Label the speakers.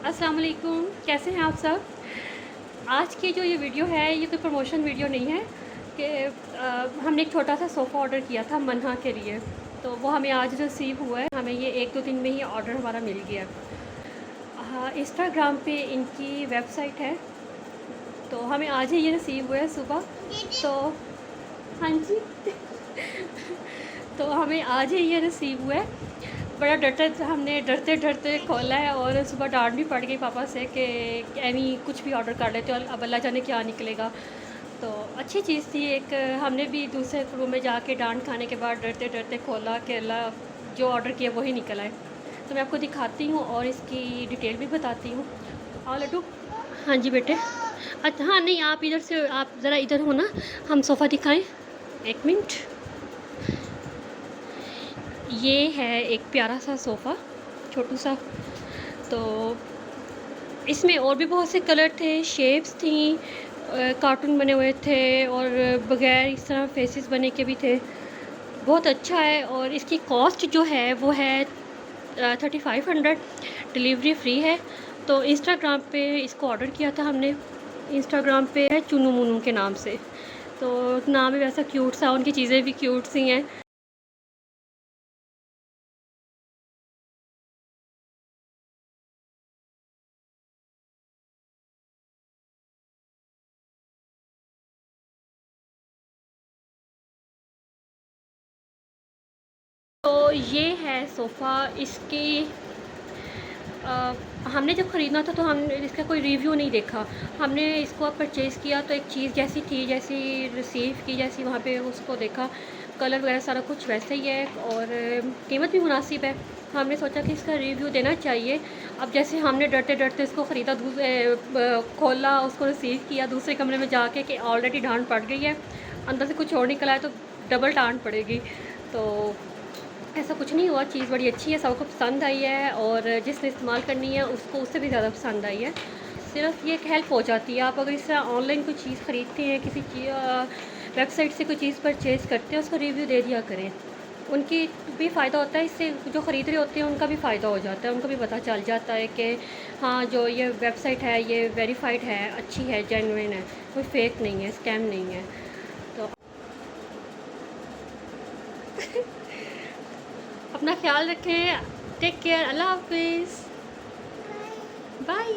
Speaker 1: अस्सलाम वालेकुम, कैसे हैं आप सब। आज की जो ये वीडियो है ये कोई प्रमोशन वीडियो नहीं है कि हमने एक छोटा सा सोफ़ा ऑर्डर किया था मन्हा के लिए, तो वो हमें आज रिसीव हुआ है। हमें ये 1-2 दिन में ही ऑर्डर हमारा मिल गया। हाँ, इंस्टाग्राम पे इनकी वेबसाइट है, तो हमें आज ही ये रिसीव हुआ है सुबह। तो हाँ जी तो हमें आज ही ये रिसीव हुआ है। बड़ा हमने डरते डरते खोला है और सुबह डांट भी पड़ गई पापा से कि एमी कुछ भी ऑर्डर कर लेते हो, अब अल्लाह जाने क्या निकलेगा। तो अच्छी चीज़ थी। एक हमने भी दूसरे रूम में जाके डांट खाने के बाद डरते डरते खोला कि अल्लाह जो ऑर्डर किया वही निकल आए। तो मैं आपको दिखाती हूँ और इसकी डिटेल भी बताती हूँ। हाँ लड्डू। हाँ जी बेटे। अच्छा हाँ नहीं, आप इधर से, आप ज़रा इधर हो ना, हम सोफ़ा दिखाएं। एक मिनट। ये है एक प्यारा सा सोफ़ा, छोटू सा। तो इसमें और भी बहुत से कलर थे, शेप्स थी, कार्टून बने हुए थे और बगैर इस तरह फेसेस बने के भी थे। बहुत अच्छा है और इसकी कॉस्ट जो है वो है 3500। डिलीवरी फ्री है। तो इंस्टाग्राम पे इसको ऑर्डर किया था हमने। इंस्टाग्राम पे है चुनू मुनू के नाम से। तो नाम भी वैसा क्यूट सा, उनकी चीज़ें भी क्यूट सी हैं। तो ये है सोफ़ा। इसकी हमने जब ख़रीदना था तो हमने इसका कोई रिव्यू नहीं देखा। हमने इसको परचेज़ किया तो एक चीज़ जैसी थी, जैसी रिसीव की, जैसी वहाँ पे उसको देखा, कलर वगैरह सारा कुछ वैसे ही है और कीमत भी मुनासिब है। हमने सोचा कि इसका रिव्यू देना चाहिए। अब जैसे हमने डरते डरते इसको ख़रीदा, खोला, उसको रिसीव किया दूसरे कमरे में जाके कि ऑलरेडी डांट पड़ गई है, अंदर से कुछ और निकला है तो डबल डांट पड़ेगी। तो ऐसा कुछ नहीं हुआ। चीज़ बड़ी अच्छी है, सबको पसंद आई है और जिसने इस्तेमाल करनी है उसको उससे भी ज़्यादा पसंद आई है। सिर्फ ये एक हेल्प हो जाती है, आप अगर इस तरह ऑनलाइन कोई चीज़ ख़रीदते हैं, किसी वेबसाइट से कोई चीज़ परचेज़ करते हैं, उसका रिव्यू दे दिया करें। उनकी भी फ़ायदा होता है, इससे जो ख़रीद रहे होते हैं उनका भी फ़ायदा हो जाता है, उनको भी पता चल जाता है कि हाँ जो ये वेबसाइट है ये वेरीफाइड है, अच्छी है, जेन्युइन है, कोई फेक नहीं है, स्कैम नहीं है। तो अपना ख्याल रखें। Take care. अल्लाह हाफिज़। बाय।